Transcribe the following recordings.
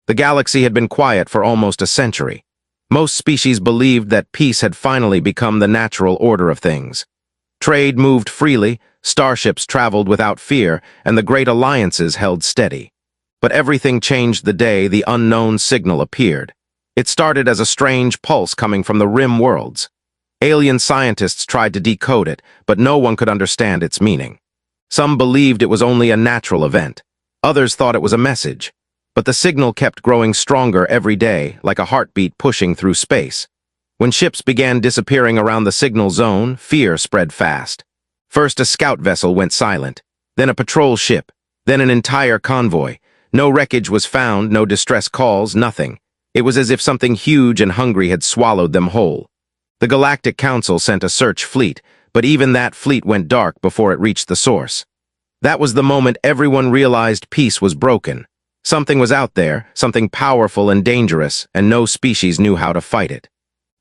The galaxy had been quiet for almost a century. Most species believed that peace had finally become the natural order of things. Trade moved freely, starships traveled without fear, and the great alliances held steady. But everything changed the day the unknown signal appeared. It started as a strange pulse coming from the rim worlds. Alien scientists tried to decode it, but no one could understand its meaning. Some believed it was only a natural event. Others thought it was a message. But the signal kept growing stronger every day, like a heartbeat pushing through space. When ships began disappearing around the signal zone, fear spread fast. First, a scout vessel went silent, then a patrol ship, then an entire convoy. No wreckage was found, no distress calls, nothing. It was as if something huge and hungry had swallowed them whole. The Galactic Council sent a search fleet, but even that fleet went dark before it reached the source. That was the moment everyone realized peace was broken. Something was out there, something powerful and dangerous, and no species knew how to fight it.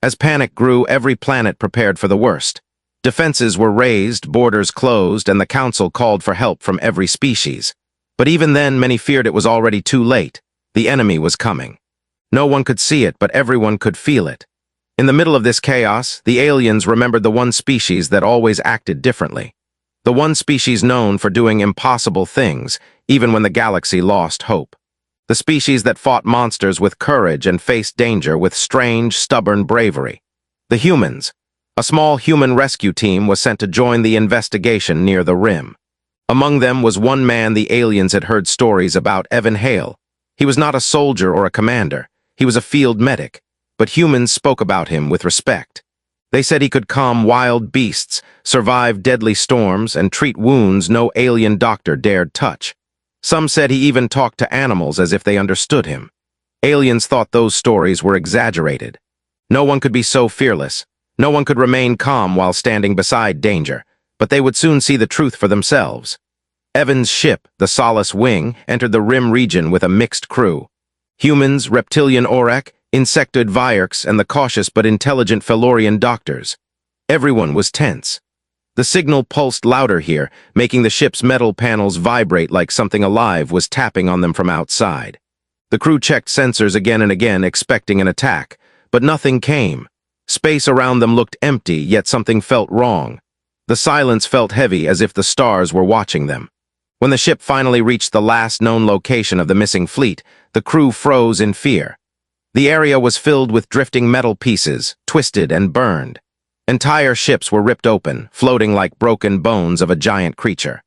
As panic grew, every planet prepared for the worst. Defenses were raised, borders closed, and the Council called for help from every species. But even then, many feared it was already too late. The enemy was coming. No one could see it, but everyone could feel it. In the middle of this chaos, the aliens remembered the one species that always acted differently. The one species known for doing impossible things, even when the galaxy lost hope. The species that fought monsters with courage and faced danger with strange, stubborn bravery. The humans. A small human rescue team was sent to join the investigation near the rim. Among them was one man the aliens had heard stories about, Evan Hale. He was not a soldier or a commander. He was a field medic, but humans spoke about him with respect. They said he could calm wild beasts, survive deadly storms, and treat wounds no alien doctor dared touch. Some said he even talked to animals as if they understood him. Aliens thought those stories were exaggerated. No one could be so fearless. No one could remain calm while standing beside danger, but they would soon see the truth for themselves. Evan's ship, the Solace Wing, entered the rim region with a mixed crew. Humans, reptilian Aurak, insectoid Vyerks, and the cautious but intelligent Felorian doctors. Everyone was tense. The signal pulsed louder here, making the ship's metal panels vibrate like something alive was tapping on them from outside. The crew checked sensors again and again, expecting an attack, but nothing came. Space around them looked empty, yet something felt wrong. The silence felt heavy, as if the stars were watching them. When the ship finally reached the last known location of the missing fleet, the crew froze in fear. The area was filled with drifting metal pieces, twisted and burned. Entire ships were ripped open, floating like broken bones of a giant creature.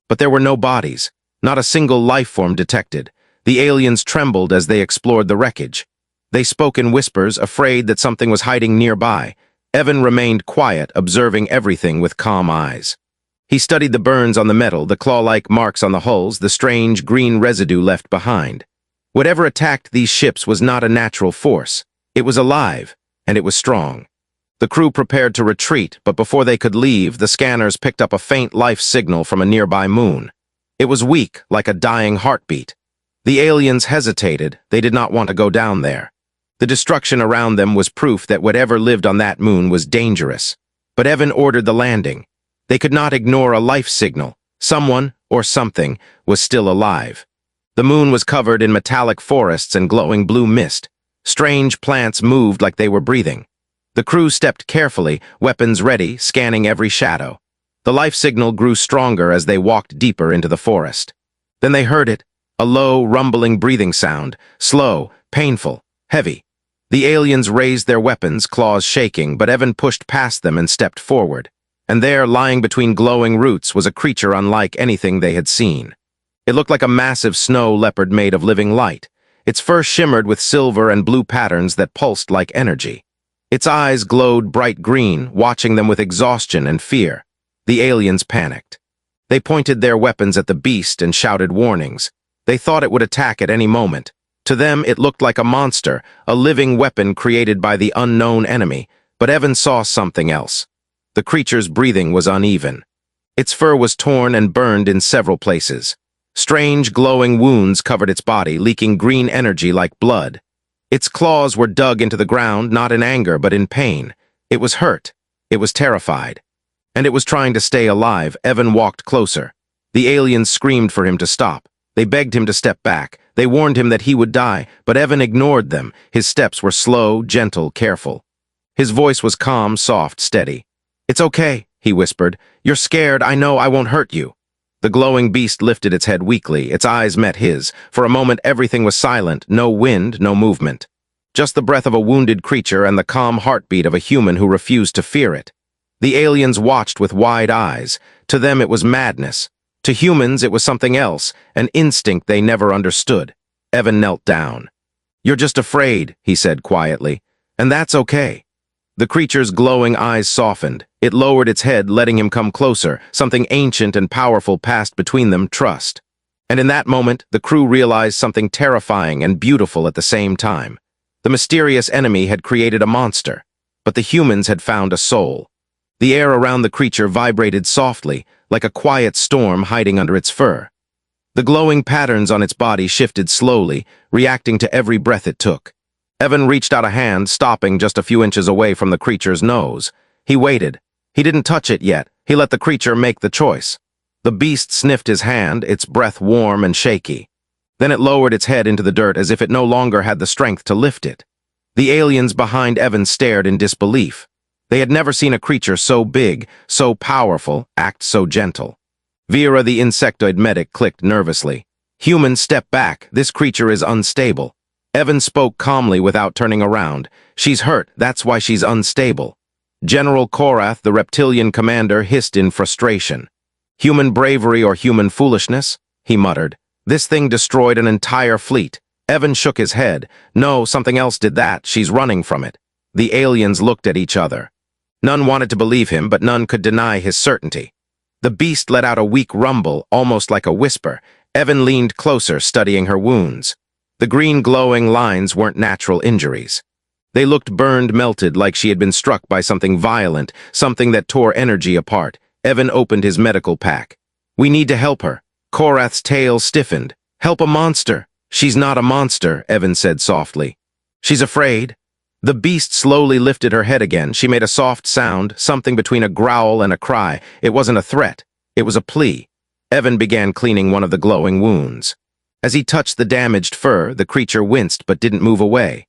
But there were no bodies, not a single life form detected. The aliens trembled as they explored the wreckage. They spoke in whispers, afraid that something was hiding nearby. Evan remained quiet, observing everything with calm eyes. He studied the burns on the metal, the claw-like marks on the hulls, the strange green residue left behind. Whatever attacked these ships was not a natural force. It was alive, and it was strong. The crew prepared to retreat, but before they could leave, the scanners picked up a faint life signal from a nearby moon. It was weak, like a dying heartbeat. The aliens hesitated. They did not want to go down there. The destruction around them was proof that whatever lived on that moon was dangerous. But Evan ordered the landing. They could not ignore a life signal. Someone, or something, was still alive. The moon was covered in metallic forests and glowing blue mist. Strange plants moved like they were breathing. The crew stepped carefully, weapons ready, scanning every shadow. The life signal grew stronger as they walked deeper into the forest. Then they heard it, a low, rumbling breathing sound, slow, painful, heavy. The aliens raised their weapons, claws shaking, but Evan pushed past them and stepped forward. And there, lying between glowing roots, was a creature unlike anything they had seen. It looked like a massive snow leopard made of living light. Its fur shimmered with silver and blue patterns that pulsed like energy. Its eyes glowed bright green, watching them with exhaustion and fear. The aliens panicked. They pointed their weapons at the beast and shouted warnings. They thought it would attack at any moment. To them, it looked like a monster, a living weapon created by the unknown enemy, but Evan saw something else. The creature's breathing was uneven. Its fur was torn and burned in several places. Strange, glowing wounds covered its body, leaking green energy like blood. Its claws were dug into the ground, not in anger, but in pain. It was hurt. It was terrified. And it was trying to stay alive. Evan walked closer. The aliens screamed for him to stop. They begged him to step back. They warned him that he would die, but Evan ignored them. His steps were slow, gentle, careful. His voice was calm, soft, steady. "It's okay," he whispered. "You're scared. I know I won't hurt you." The glowing beast lifted its head weakly. Its eyes met his. For a moment, everything was silent. No wind, no movement. Just the breath of a wounded creature and the calm heartbeat of a human who refused to fear it. The aliens watched with wide eyes. To them it was madness. To humans it was something else, an instinct they never understood. Evan knelt down. "You're just afraid," he said quietly. "And that's okay." The creature's glowing eyes softened. It lowered its head, letting him come closer. Something ancient and powerful passed between them, trust. And in that moment, the crew realized something terrifying and beautiful at the same time. The mysterious enemy had created a monster, but the humans had found a soul. The air around the creature vibrated softly, like a quiet storm hiding under its fur. The glowing patterns on its body shifted slowly, reacting to every breath it took. Evan reached out a hand, stopping just a few inches away from the creature's nose. He waited. He didn't touch it yet. He let the creature make the choice. The beast sniffed his hand, its breath warm and shaky. Then it lowered its head into the dirt as if it no longer had the strength to lift it. The aliens behind Evan stared in disbelief. They had never seen a creature so big, so powerful, act so gentle. Vera, the insectoid medic, clicked nervously. "Humans, step back. This creature is unstable." Evan spoke calmly without turning around. "She's hurt, that's why she's unstable." General Korath, the reptilian commander, hissed in frustration. "Human bravery or human foolishness?" he muttered. "This thing destroyed an entire fleet." Evan shook his head. "No, something else did that. She's running from it." The aliens looked at each other. None wanted to believe him, but none could deny his certainty. The beast let out a weak rumble, almost like a whisper. Evan leaned closer, studying her wounds. The green glowing lines weren't natural injuries. They looked burned, melted, like she had been struck by something violent, something that tore energy apart. Evan opened his medical pack. "We need to help her." Korath's tail stiffened. "Help a monster." "She's not a monster," Evan said softly. "She's afraid." The beast slowly lifted her head again. She made a soft sound, something between a growl and a cry. It wasn't a threat. It was a plea. Evan began cleaning one of the glowing wounds. As he touched the damaged fur, the creature winced but didn't move away.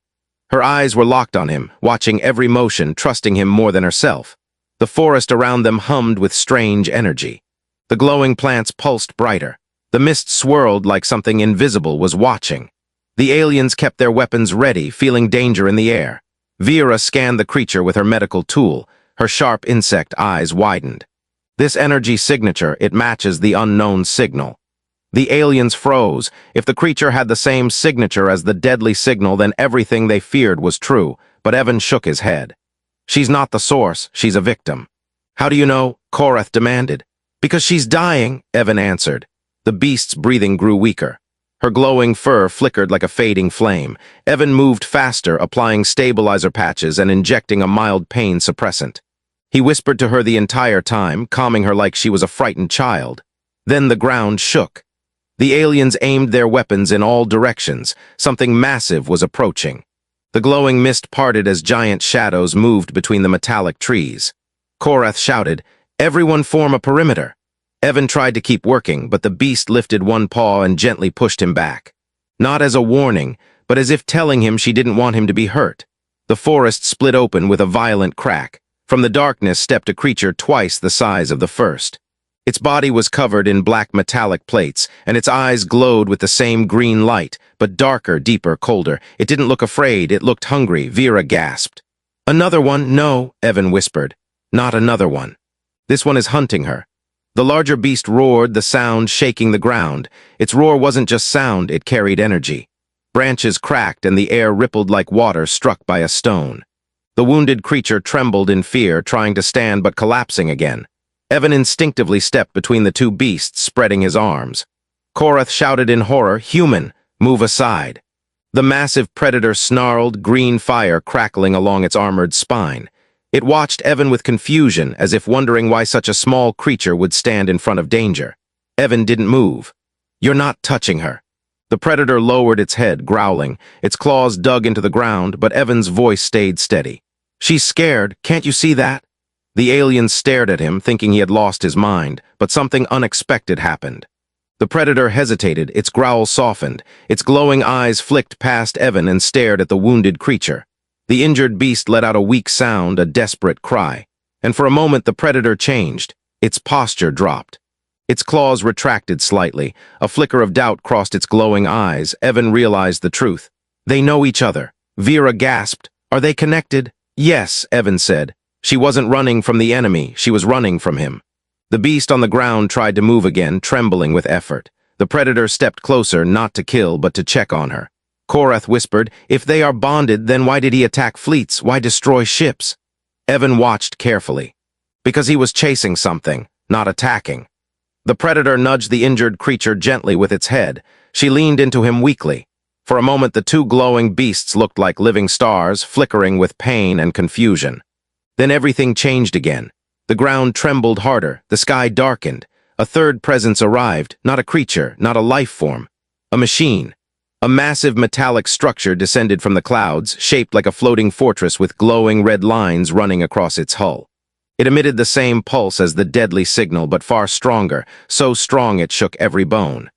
Her eyes were locked on him, watching every motion, trusting him more than herself. The forest around them hummed with strange energy. The glowing plants pulsed brighter. The mist swirled like something invisible was watching. The aliens kept their weapons ready, feeling danger in the air. Vera scanned the creature with her medical tool. Her sharp insect eyes widened. "This energy signature, it matches the unknown signal." The aliens froze. If the creature had the same signature as the deadly signal, then everything they feared was true, but Evan shook his head. "She's not the source, she's a victim." "How do you know?" Korath demanded. "Because she's dying," Evan answered. The beast's breathing grew weaker. Her glowing fur flickered like a fading flame. Evan moved faster, applying stabilizer patches and injecting a mild pain suppressant. He whispered to her the entire time, calming her like she was a frightened child. Then the ground shook. The aliens aimed their weapons in all directions. Something massive was approaching. The glowing mist parted as giant shadows moved between the metallic trees. Korath shouted, "Everyone form a perimeter." Evan tried to keep working, but the beast lifted one paw and gently pushed him back. Not as a warning, but as if telling him she didn't want him to be hurt. The forest split open with a violent crack. From the darkness stepped a creature twice the size of the first. Its body was covered in black metallic plates, and its eyes glowed with the same green light, but darker, deeper, colder. It didn't look afraid, it looked hungry. Vera gasped. "Another one? No," Evan whispered. "Not another one. This one is hunting her." The larger beast roared, the sound shaking the ground. Its roar wasn't just sound, it carried energy. Branches cracked and the air rippled like water struck by a stone. The wounded creature trembled in fear, trying to stand but collapsing again. Evan instinctively stepped between the two beasts, spreading his arms. Korath shouted in horror, "Human, move aside." The massive predator snarled, green fire crackling along its armored spine. It watched Evan with confusion, as if wondering why such a small creature would stand in front of danger. Evan didn't move. "You're not touching her." The predator lowered its head, growling. Its claws dug into the ground, but Evan's voice stayed steady. "She's scared, can't you see that?" The aliens stared at him, thinking he had lost his mind, but something unexpected happened. The predator hesitated, its growl softened, its glowing eyes flicked past Evan and stared at the wounded creature. The injured beast let out a weak sound, a desperate cry. And for a moment the predator changed. Its posture dropped. Its claws retracted slightly. A flicker of doubt crossed its glowing eyes. Evan realized the truth. They know each other. Vera gasped. Are they connected? Yes, Evan said. She wasn't running from the enemy, she was running from him. The beast on the ground tried to move again, trembling with effort. The predator stepped closer, not to kill, but to check on her. Korath whispered, if they are bonded, then why did he attack fleets? Why destroy ships? Evan watched carefully. Because he was chasing something, not attacking. The predator nudged the injured creature gently with its head. She leaned into him weakly. For a moment the two glowing beasts looked like living stars, flickering with pain and confusion. Then everything changed again. The ground trembled harder, the sky darkened. A third presence arrived, not a creature, not a life form. A machine. A massive metallic structure descended from the clouds, shaped like a floating fortress with glowing red lines running across its hull. It emitted the same pulse as the deadly signal, but far stronger, so strong it shook every bone.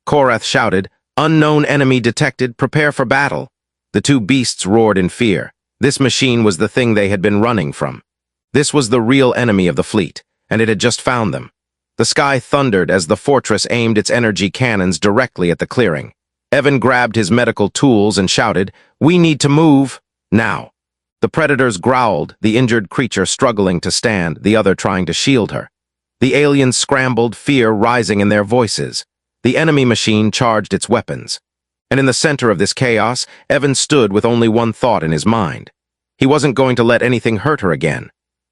Korath shouted, unknown enemy detected, prepare for battle. The two beasts roared in fear. This machine was the thing they had been running from. This was the real enemy of the fleet, and it had just found them. The sky thundered as the fortress aimed its energy cannons directly at the clearing. Evan grabbed his medical tools and shouted, we need to move, now. The predators growled, the injured creature struggling to stand, the other trying to shield her. The aliens scrambled, fear rising in their voices. The enemy machine charged its weapons. And in the center of this chaos, Evan stood with only one thought in his mind. He wasn't going to let anything hurt her again.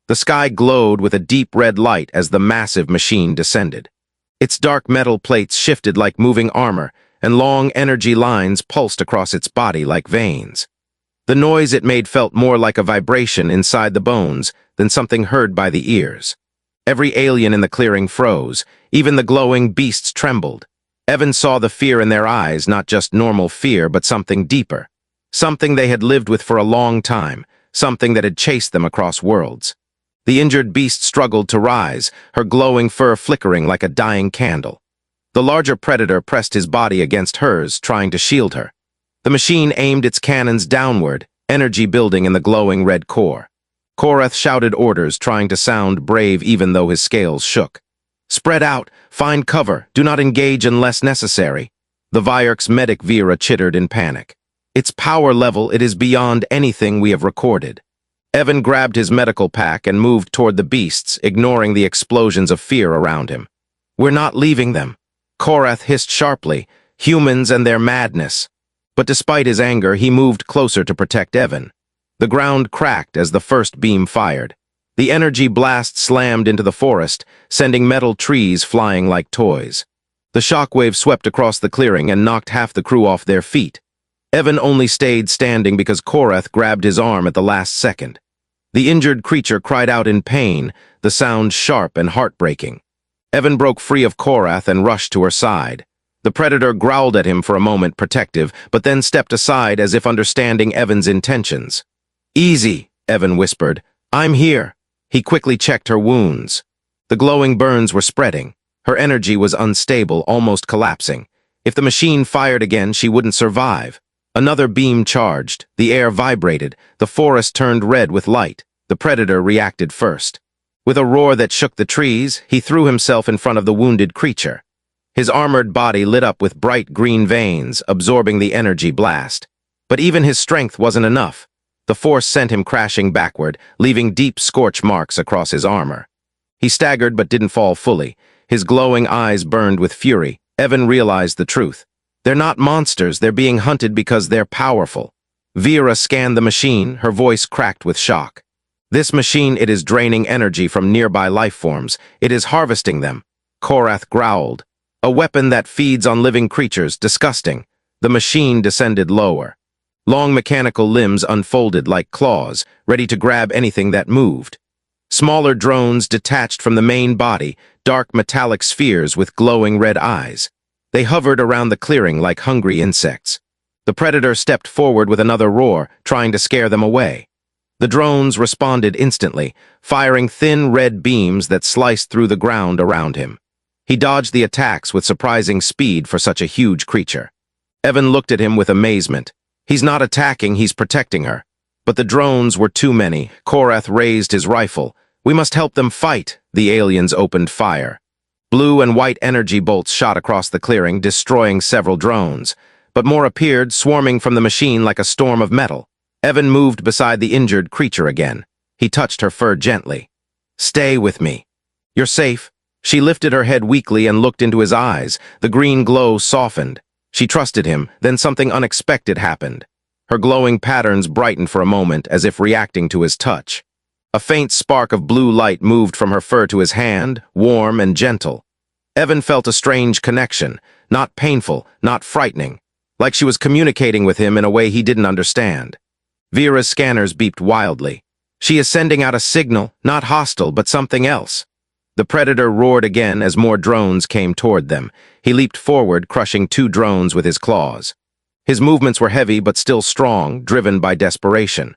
The sky glowed with a deep red light as the massive machine descended. Its dark metal plates shifted like moving armor, and long energy lines pulsed across its body like veins. The noise it made felt more like a vibration inside the bones than something heard by the ears. Every alien in the clearing froze, even the glowing beasts trembled. Evan saw the fear in their eyes, not just normal fear, but something deeper. Something they had lived with for a long time, something that had chased them across worlds. The injured beast struggled to rise, her glowing fur flickering like a dying candle. The larger predator pressed his body against hers, trying to shield her. The machine aimed its cannons downward, energy building in the glowing red core. Korath shouted orders, trying to sound brave even though his scales shook. Spread out, find cover, do not engage unless necessary. The Vyerk's medic Vera chittered in panic. Its power level, it is beyond anything we have recorded. Evan grabbed his medical pack and moved toward the beasts, ignoring the explosions of fear around him. We're not leaving them. Korath hissed sharply, humans and their madness. But despite his anger, he moved closer to protect Evan. The ground cracked as the first beam fired. The energy blast slammed into the forest, sending metal trees flying like toys. The shockwave swept across the clearing and knocked half the crew off their feet. Evan only stayed standing because Korath grabbed his arm at the last second. The injured creature cried out in pain, the sound sharp and heartbreaking. Evan broke free of Korath and rushed to her side. The predator growled at him for a moment, protective, but then stepped aside as if understanding Evan's intentions. Easy, Evan whispered. I'm here. He quickly checked her wounds. The glowing burns were spreading. Her energy was unstable, almost collapsing. If the machine fired again, she wouldn't survive. Another beam charged. The air vibrated. The forest turned red with light. The predator reacted first. With a roar that shook the trees, he threw himself in front of the wounded creature. His armored body lit up with bright green veins, absorbing the energy blast. But even his strength wasn't enough. The force sent him crashing backward, leaving deep scorch marks across his armor. He staggered but didn't fall fully. His glowing eyes burned with fury. Evan realized the truth. They're not monsters, they're being hunted because they're powerful. Vera scanned the machine, her voice cracked with shock. This machine, it is draining energy from nearby life forms. It is harvesting them. Korath growled. A weapon that feeds on living creatures, disgusting. The machine descended lower. Long mechanical limbs unfolded like claws, ready to grab anything that moved. Smaller drones detached from the main body, dark metallic spheres with glowing red eyes. They hovered around the clearing like hungry insects. The predator stepped forward with another roar, trying to scare them away. The drones responded instantly, firing thin red beams that sliced through the ground around him. He dodged the attacks with surprising speed for such a huge creature. Evan looked at him with amazement. He's not attacking, he's protecting her. But the drones were too many. Korath raised his rifle. We must help them fight. The aliens opened fire. Blue and white energy bolts shot across the clearing, destroying several drones. But more appeared, swarming from the machine like a storm of metal. Evan moved beside the injured creature again. He touched her fur gently. "Stay with me. You're safe." She lifted her head weakly and looked into his eyes. The green glow softened. She trusted him, then something unexpected happened. Her glowing patterns brightened for a moment, as if reacting to his touch. A faint spark of blue light moved from her fur to his hand, warm and gentle. Evan felt a strange connection, not painful, not frightening, like she was communicating with him in a way he didn't understand. Vera's scanners beeped wildly. She is sending out a signal, not hostile, but something else. The predator roared again as more drones came toward them. He leaped forward, crushing 2 drones with his claws. His movements were heavy but still strong, driven by desperation.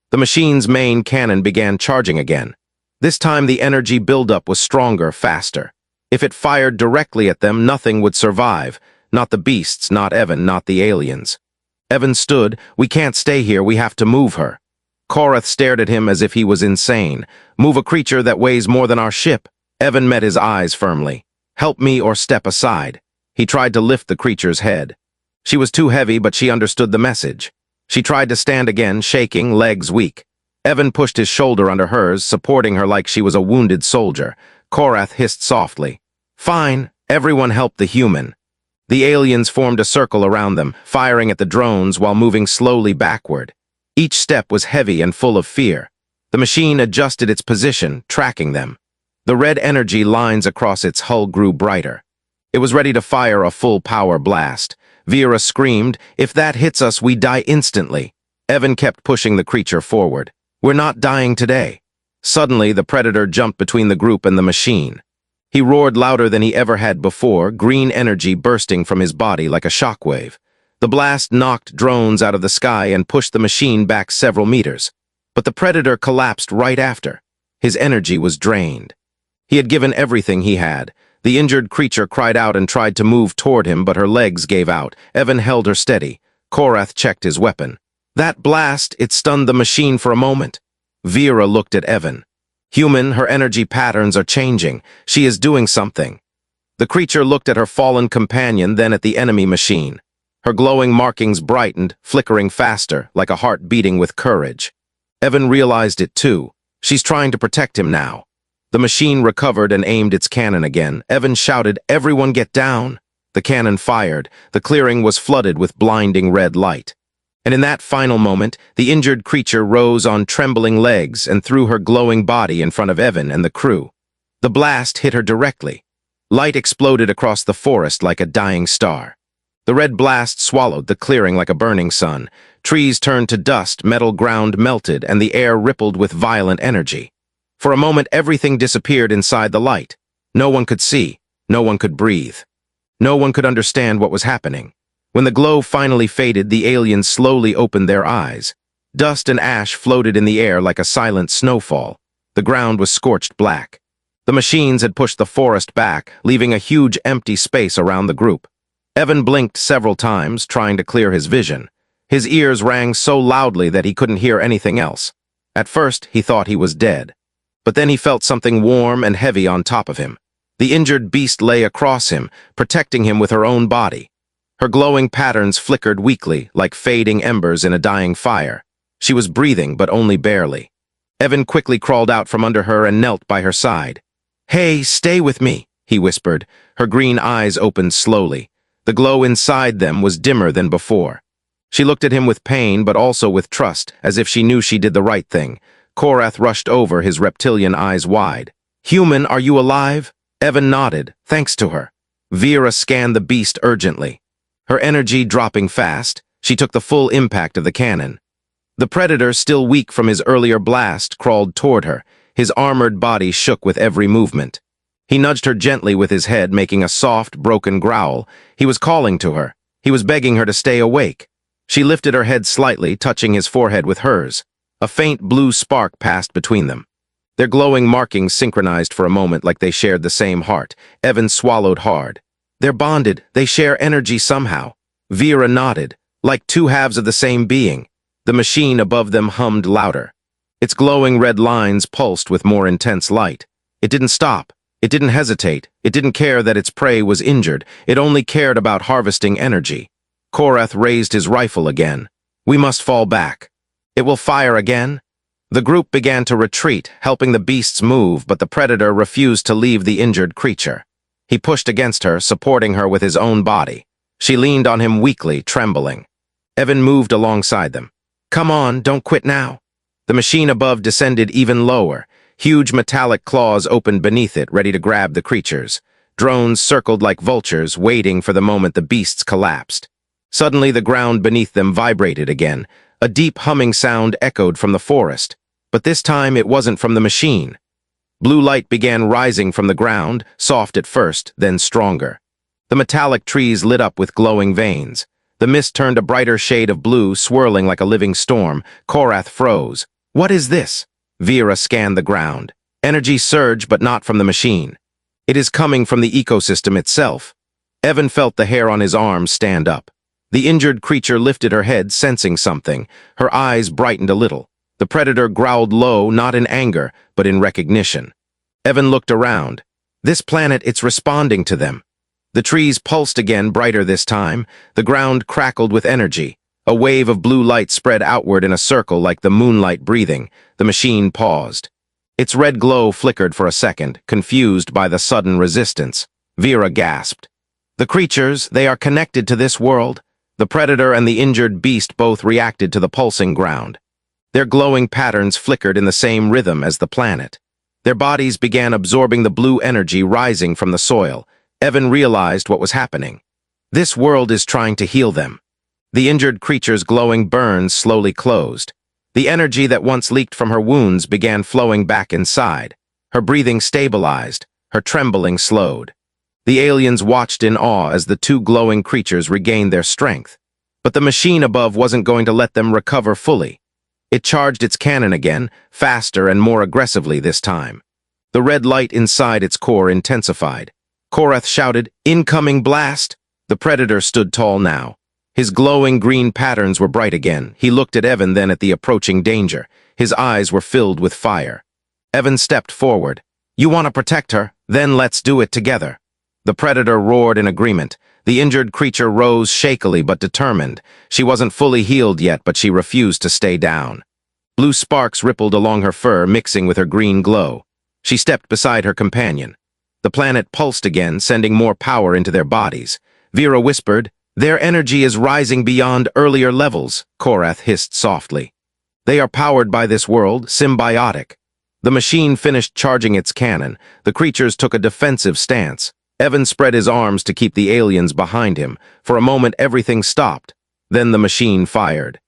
The machine's main cannon began charging again. This time the energy buildup was stronger, faster. If it fired directly at them, nothing would survive. Not the beasts, not Evan, not the aliens. Evan stood. "We can't stay here, we have to move her." Korath stared at him as if he was insane. "Move a creature that weighs more than our ship." Evan met his eyes firmly. "Help me or step aside." He tried to lift the creature's head. She was too heavy, but she understood the message. She tried to stand again, shaking, legs weak. Evan pushed his shoulder under hers, supporting her like she was a wounded soldier. Korath hissed softly. "Fine." Everyone helped the human. The aliens formed a circle around them, firing at the drones while moving slowly backward. Each step was heavy and full of fear. The machine adjusted its position, tracking them. The red energy lines across its hull grew brighter. It was ready to fire a full-power blast. Vera screamed, "If that hits us, we die instantly." Evan kept pushing the creature forward. "We're not dying today." Suddenly, the predator jumped between the group and the machine. He roared louder than he ever had before, green energy bursting from his body like a shockwave. The blast knocked drones out of the sky and pushed the machine back several meters. But the predator collapsed right after. His energy was drained. He had given everything he had. The injured creature cried out and tried to move toward him, but her legs gave out. Evan held her steady. Korath checked his weapon. That blast, it stunned the machine for a moment. Vera looked at Evan. "Human, her energy patterns are changing. She is doing something." The creature looked at her fallen companion, then at the enemy machine. Her glowing markings brightened, flickering faster, like a heart beating with courage. Evan realized it too. She's trying to protect him now. The machine recovered and aimed its cannon again. Evan shouted, "Everyone get down!" The cannon fired. The clearing was flooded with blinding red light. And in that final moment, the injured creature rose on trembling legs and threw her glowing body in front of Evan and the crew. The blast hit her directly. Light exploded across the forest like a dying star. The red blast swallowed the clearing like a burning sun. Trees turned to dust, metal ground melted, and the air rippled with violent energy. For a moment, everything disappeared inside the light. No one could see. No one could breathe. No one could understand what was happening. When the glow finally faded, the aliens slowly opened their eyes. Dust and ash floated in the air like a silent snowfall. The ground was scorched black. The machines had pushed the forest back, leaving a huge empty space around the group. Evan blinked several times, trying to clear his vision. His ears rang so loudly that he couldn't hear anything else. At first, he thought he was dead. But then he felt something warm and heavy on top of him. The injured beast lay across him, protecting him with her own body. Her glowing patterns flickered weakly, like fading embers in a dying fire. She was breathing, but only barely. Evan quickly crawled out from under her and knelt by her side. "Hey, stay with me," he whispered. Her green eyes opened slowly. The glow inside them was dimmer than before. She looked at him with pain, but also with trust, as if she knew she did the right thing. Korath rushed over, his reptilian eyes wide. "Human, are you alive?" Evan nodded, thanks to her. Vera scanned the beast urgently. Her energy dropping fast, she took the full impact of the cannon. The predator, still weak from his earlier blast, crawled toward her. His armored body shook with every movement. He nudged her gently with his head, making a soft, broken growl. He was calling to her. He was begging her to stay awake. She lifted her head slightly, touching his forehead with hers. A faint blue spark passed between them. Their glowing markings synchronized for a moment like they shared the same heart. Evan swallowed hard. They're bonded. They share energy somehow. Vera nodded, like two halves of the same being. The machine above them hummed louder. Its glowing red lines pulsed with more intense light. It didn't stop. It didn't hesitate. It didn't care that its prey was injured. It only cared about harvesting energy. Korath raised his rifle again. We must fall back. It will fire again? The group began to retreat, helping the beasts move, but the predator refused to leave the injured creature. He pushed against her, supporting her with his own body. She leaned on him weakly, trembling. Evan moved alongside them. Come on, don't quit now. The machine above descended even lower. Huge metallic claws opened beneath it, ready to grab the creatures. Drones circled like vultures, waiting for the moment the beasts collapsed. Suddenly, the ground beneath them vibrated again. A deep humming sound echoed from the forest, but this time it wasn't from the machine. Blue light began rising from the ground, soft at first, then stronger. The metallic trees lit up with glowing veins. The mist turned a brighter shade of blue, swirling like a living storm. Korath froze. What is this? Vera scanned the ground. Energy surged, but not from the machine. It is coming from the ecosystem itself. Evan felt the hair on his arms stand up. The injured creature lifted her head, sensing something. Her eyes brightened a little. The predator growled low, not in anger, but in recognition. Evan looked around. This planet, it's responding to them. The trees pulsed again, brighter this time. The ground crackled with energy. A wave of blue light spread outward in a circle like the moonlight breathing. The machine paused. Its red glow flickered for a second, confused by the sudden resistance. Vera gasped. The creatures, they are connected to this world. The predator and the injured beast both reacted to the pulsing ground. Their glowing patterns flickered in the same rhythm as the planet. Their bodies began absorbing the blue energy rising from the soil. Evan realized what was happening. This world is trying to heal them. The injured creature's glowing burns slowly closed. The energy that once leaked from her wounds began flowing back inside. Her breathing stabilized. Her trembling slowed. The aliens watched in awe as the two glowing creatures regained their strength. But the machine above wasn't going to let them recover fully. It charged its cannon again, faster and more aggressively this time. The red light inside its core intensified. Korath shouted, "Incoming blast!" The predator stood tall now. His glowing green patterns were bright again. He looked at Evan, then at the approaching danger. His eyes were filled with fire. Evan stepped forward. "You want to protect her? Then let's do it together." The predator roared in agreement. The injured creature rose shakily but determined. She wasn't fully healed yet, but she refused to stay down. Blue sparks rippled along her fur, mixing with her green glow. She stepped beside her companion. The planet pulsed again, sending more power into their bodies. Vera whispered, "Their energy is rising beyond earlier levels," Korath hissed softly. "They are powered by this world, symbiotic." The machine finished charging its cannon. The creatures took a defensive stance. Evan spread his arms to keep the aliens behind him. For a moment, everything stopped. Then the machine fired.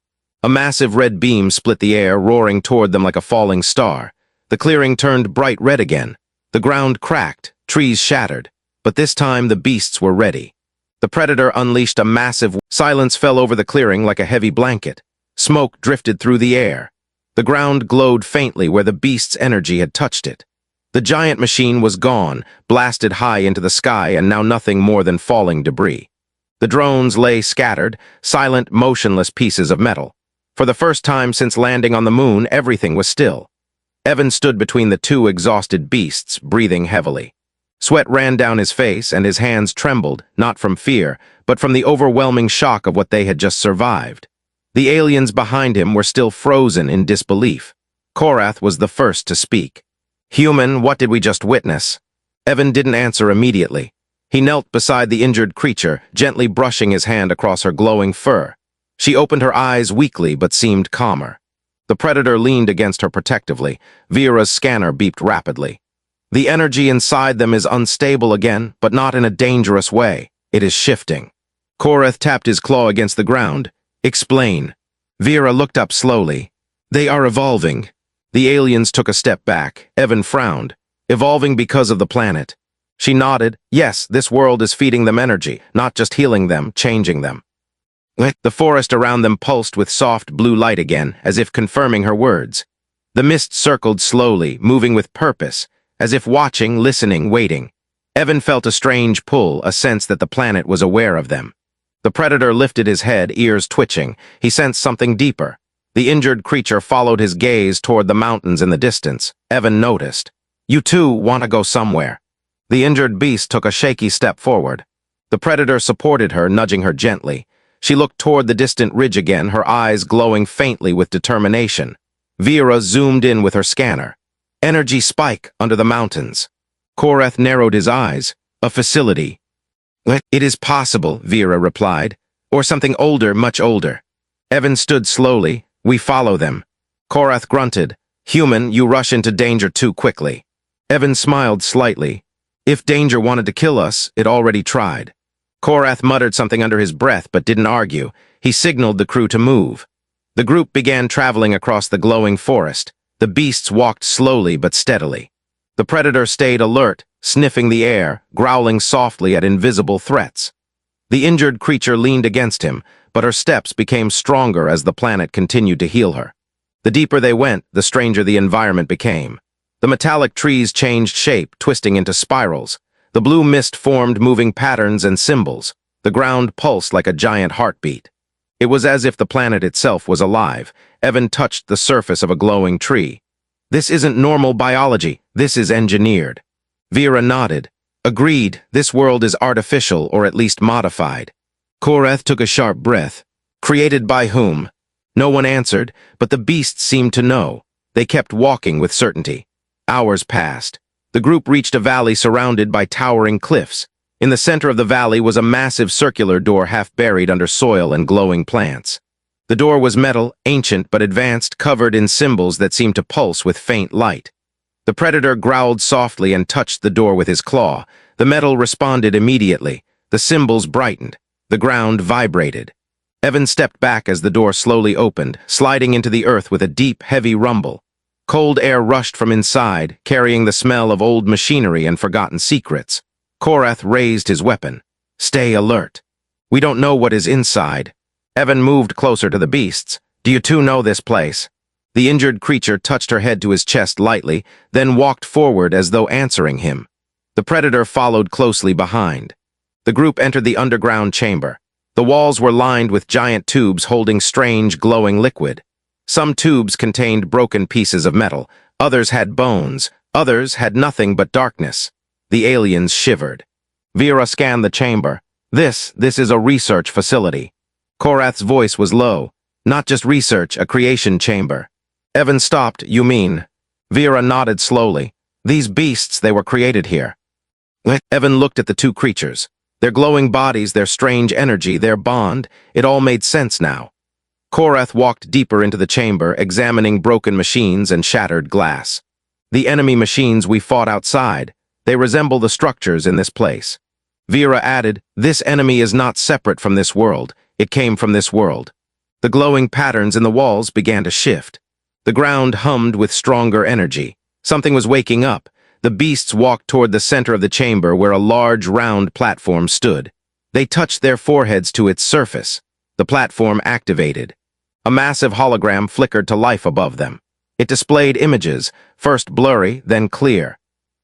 A massive red beam split the air, roaring toward them like a falling star. The clearing turned bright red again. The ground cracked, trees shattered. But this time, the beasts were ready. The predator unleashed a massive silence fell over the clearing like a heavy blanket. Smoke drifted through the air. The ground glowed faintly where the beast's energy had touched it. The giant machine was gone, blasted high into the sky, and now nothing more than falling debris. The drones lay scattered, silent, motionless pieces of metal. For the first time since landing on the moon, everything was still. Evan stood between the two exhausted beasts, breathing heavily. Sweat ran down his face, and his hands trembled, not from fear, but from the overwhelming shock of what they had just survived. The aliens behind him were still frozen in disbelief. Korath was the first to speak. "Human, what did we just witness?" Evan didn't answer immediately. He knelt beside the injured creature, gently brushing his hand across her glowing fur. She opened her eyes weakly but seemed calmer. The predator leaned against her protectively. Vera's scanner beeped rapidly. "The energy inside them is unstable again, but not in a dangerous way. It is shifting." Korath tapped his claw against the ground. "Explain." Vera looked up slowly. "They are evolving." The aliens took a step back. Evan frowned. "Evolving because of the planet." She nodded. "Yes, this world is feeding them energy, not just healing them, changing them." The forest around them pulsed with soft blue light again, as if confirming her words. The mist circled slowly, moving with purpose, as if watching, listening, waiting. Evan felt a strange pull, a sense that the planet was aware of them. The predator lifted his head, ears twitching. He sensed something deeper. The injured creature followed his gaze toward the mountains in the distance. Evan noticed. "You two want to go somewhere." The injured beast took a shaky step forward. The predator supported her, nudging her gently. She looked toward the distant ridge again, her eyes glowing faintly with determination. Vera zoomed in with her scanner. Energy spike under the mountains. Korath narrowed his eyes. A facility. "It is possible," Vera replied. "Or something older, much older." Evan stood slowly. "We follow them." Korath grunted. "Human, you rush into danger too quickly." Evan smiled slightly. "If danger wanted to kill us, it already tried." Korath muttered something under his breath but didn't argue. He signaled the crew to move. The group began traveling across the glowing forest. The beasts walked slowly but steadily. The predator stayed alert, sniffing the air, growling softly at invisible threats. The injured creature leaned against him, but her steps became stronger as the planet continued to heal her. The deeper they went, the stranger the environment became. The metallic trees changed shape, twisting into spirals. The blue mist formed moving patterns and symbols. The ground pulsed like a giant heartbeat. It was as if the planet itself was alive. Evan touched the surface of a glowing tree. "This isn't normal biology, this is engineered." Vera nodded. "Agreed, this world is artificial or at least modified." Korath took a sharp breath. "Created by whom?" No one answered, but the beasts seemed to know. They kept walking with certainty. Hours passed. The group reached a valley surrounded by towering cliffs. In the center of the valley was a massive circular door half buried under soil and glowing plants. The door was metal, ancient but advanced, covered in symbols that seemed to pulse with faint light. The predator growled softly and touched the door with his claw. The metal responded immediately. The symbols brightened. The ground vibrated. Evan stepped back as the door slowly opened, sliding into the earth with a deep, heavy rumble. Cold air rushed from inside, carrying the smell of old machinery and forgotten secrets. Korath raised his weapon. "Stay alert. We don't know what is inside." Evan moved closer to the beasts. "Do you two know this place?" The injured creature touched her head to his chest lightly, then walked forward as though answering him. The predator followed closely behind. The group entered the underground chamber. The walls were lined with giant tubes holding strange, glowing liquid. Some tubes contained broken pieces of metal, others had bones, others had nothing but darkness. The aliens shivered. Vera scanned the chamber. This is a research facility." Korath's voice was low. "Not just research, a creation chamber." Evan stopped. "You mean?" Vera nodded slowly. "These beasts, they were created here." Evan looked at the two creatures. Their glowing bodies, their strange energy, their bond, it all made sense now. Korath walked deeper into the chamber, examining broken machines and shattered glass. "The enemy machines we fought outside, they resemble the structures in this place." Vera added, "This enemy is not separate from this world. It came from this world." The glowing patterns in the walls began to shift. The ground hummed with stronger energy. Something was waking up. The beasts walked toward the center of the chamber where a large, round platform stood. They touched their foreheads to its surface. The platform activated. A massive hologram flickered to life above them. It displayed images, first blurry, then clear.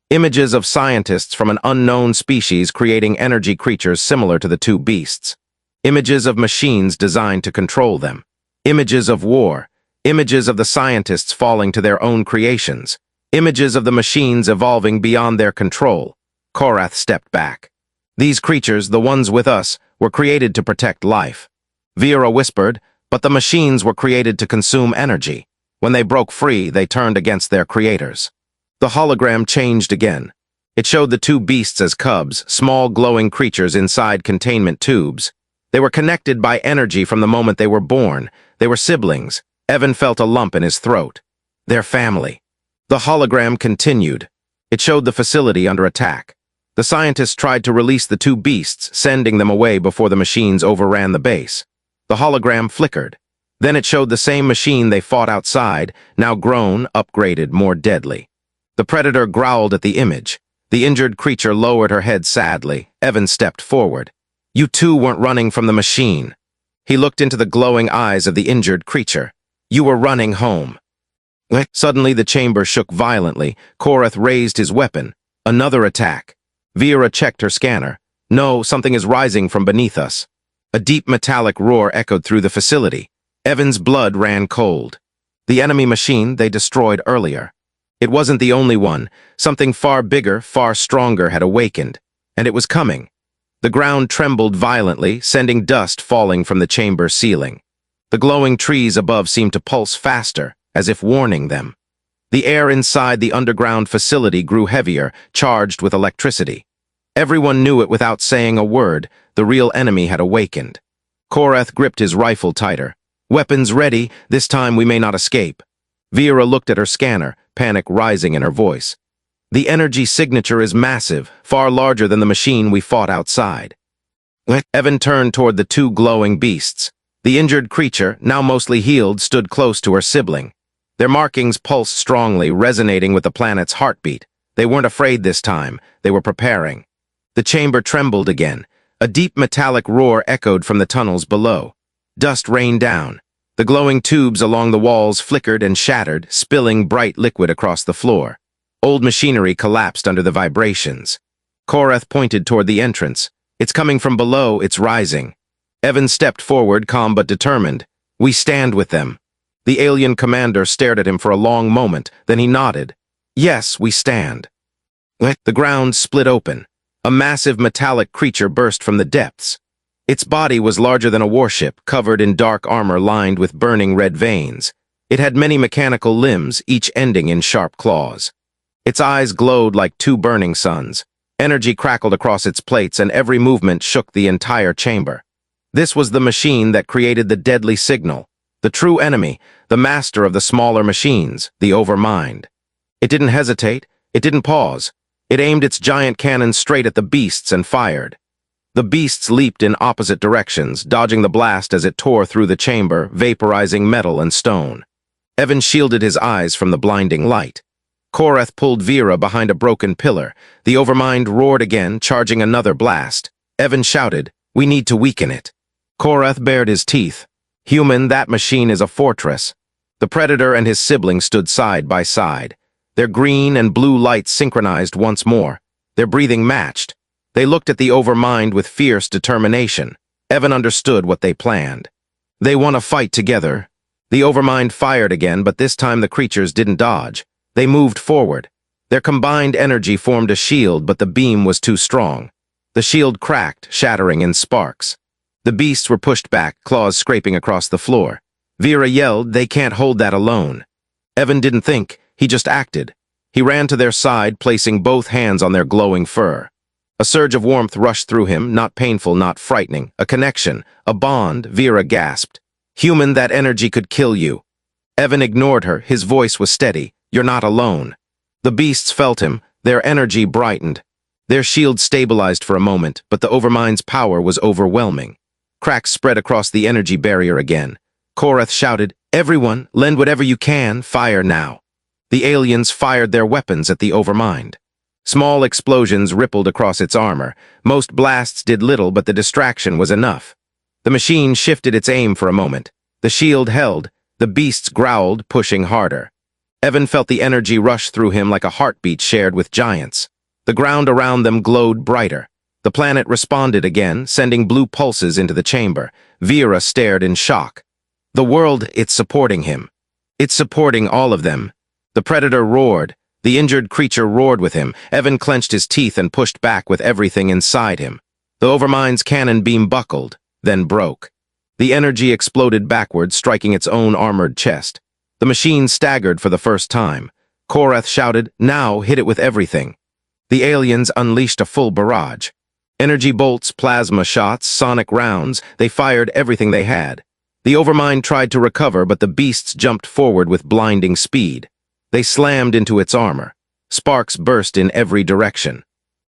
Images of scientists from an unknown species creating energy creatures similar to the two beasts. Images of machines designed to control them. Images of war. Images of the scientists falling to their own creations. Images of the machines evolving beyond their control. Korath stepped back. "These creatures, the ones with us, were created to protect life." Vera whispered, "But the machines were created to consume energy. When they broke free, they turned against their creators." The hologram changed again. It showed the two beasts as cubs, small glowing creatures inside containment tubes. They were connected by energy from the moment they were born. They were siblings. Evan felt a lump in his throat. Their family. The hologram continued. It showed the facility under attack. The scientists tried to release the two beasts, sending them away before the machines overran the base. The hologram flickered. Then it showed the same machine they fought outside, now grown, upgraded, more deadly. The predator growled at the image. The injured creature lowered her head sadly. Evan stepped forward. "You two weren't running from the machine." He looked into the glowing eyes of the injured creature. "You were running home." Suddenly, the chamber shook violently. Korath raised his weapon. Another attack. Vera checked her scanner. No, something is rising from beneath us. A deep metallic roar echoed through the facility. Evan's blood ran cold. The enemy machine they destroyed earlier. It wasn't the only one. Something far bigger, far stronger had awakened. And it was coming. The ground trembled violently, sending dust falling from the chamber ceiling. The glowing trees above seemed to pulse faster, as if warning them. The air inside the underground facility grew heavier, charged with electricity. Everyone knew it without saying a word. The real enemy had awakened. Korath gripped his rifle tighter. Weapons ready, this time we may not escape. Vera looked at her scanner, panic rising in her voice. The energy signature is massive, far larger than the machine we fought outside. Evan turned toward the two glowing beasts. The injured creature, now mostly healed, stood close to her sibling. Their markings pulsed strongly, resonating with the planet's heartbeat. They weren't afraid this time. They were preparing. The chamber trembled again. A deep metallic roar echoed from the tunnels below. Dust rained down. The glowing tubes along the walls flickered and shattered, spilling bright liquid across the floor. Old machinery collapsed under the vibrations. Korath pointed toward the entrance. It's coming from below, it's rising. Evan stepped forward, calm but determined. We stand with them. The alien commander stared at him for a long moment, then he nodded. Yes, we stand. The ground split open. A massive metallic creature burst from the depths. Its body was larger than a warship, covered in dark armor lined with burning red veins. It had many mechanical limbs, each ending in sharp claws. Its eyes glowed like two burning suns. Energy crackled across its plates, and every movement shook the entire chamber. This was the machine that created the deadly signal. The true enemy, the master of the smaller machines, the Overmind. It didn't hesitate. It didn't pause. It aimed its giant cannon straight at the beasts and fired. The beasts leaped in opposite directions, dodging the blast as it tore through the chamber, vaporizing metal and stone. Evan shielded his eyes from the blinding light. Korath pulled Vera behind a broken pillar. The Overmind roared again, charging another blast. Evan shouted, "We need to weaken it." Korath bared his teeth. "Human, that machine is a fortress." The Predator and his sibling stood side by side. Their green and blue lights synchronized once more. Their breathing matched. They looked at the Overmind with fierce determination. Evan understood what they planned. They want to fight together. The Overmind fired again, but this time the creatures didn't dodge. They moved forward. Their combined energy formed a shield, but the beam was too strong. The shield cracked, shattering in sparks. The beasts were pushed back, claws scraping across the floor. Vera yelled, "They can't hold that alone." Evan didn't think, he just acted. He ran to their side, placing both hands on their glowing fur. A surge of warmth rushed through him, not painful, not frightening. A connection, a bond, Vera gasped. "Human, that energy could kill you." Evan ignored her, his voice was steady. "You're not alone." The beasts felt him, their energy brightened. Their shield stabilized for a moment, but the Overmind's power was overwhelming. Cracks spread across the energy barrier again. Korath shouted, "Everyone, lend whatever you can, fire now." The aliens fired their weapons at the Overmind. Small explosions rippled across its armor. Most blasts did little, but the distraction was enough. The machine shifted its aim for a moment. The shield held. The beasts growled, pushing harder. Evan felt the energy rush through him like a heartbeat shared with giants. The ground around them glowed brighter. The planet responded again, sending blue pulses into the chamber. Vera stared in shock. The world, it's supporting him. It's supporting all of them. The Predator roared. The injured creature roared with him. Evan clenched his teeth and pushed back with everything inside him. The Overmind's cannon beam buckled, then broke. The energy exploded backward, striking its own armored chest. The machine staggered for the first time. Korath shouted, "Now hit it with everything." The aliens unleashed a full barrage. Energy bolts, plasma shots, sonic rounds, they fired everything they had. The Overmind tried to recover, but the beasts jumped forward with blinding speed. They slammed into its armor. Sparks burst in every direction.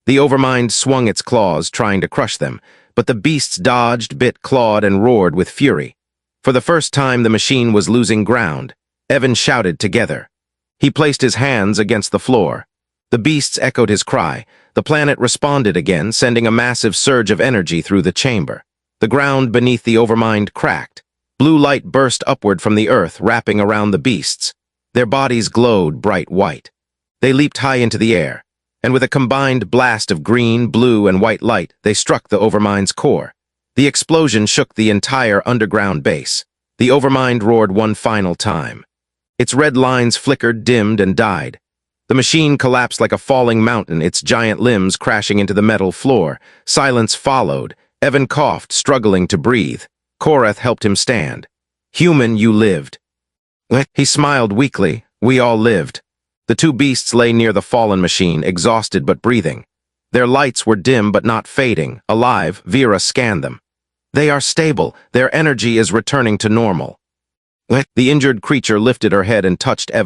The Overmind swung its claws, trying to crush them, but the beasts dodged, bit, clawed, and roared with fury. For the first time, the machine was losing ground. Evan shouted together. He placed his hands against the floor. The beasts echoed his cry. The planet responded again, sending a massive surge of energy through the chamber. The ground beneath the Overmind cracked. Blue light burst upward from the earth, wrapping around the beasts. Their bodies glowed bright white. They leaped high into the air, and with a combined blast of green, blue, and white light, they struck the Overmind's core. The explosion shook the entire underground base. The Overmind roared one final time. Its red lines flickered, dimmed, and died. The machine collapsed like a falling mountain, its giant limbs crashing into the metal floor. Silence followed. Evan coughed, struggling to breathe. Korath helped him stand. "Human, you lived." He smiled weakly. "We all lived." The two beasts lay near the fallen machine, exhausted but breathing. Their lights were dim but not fading. Alive, Vera scanned them. "They are stable. Their energy is returning to normal." The injured creature lifted her head and touched Evan.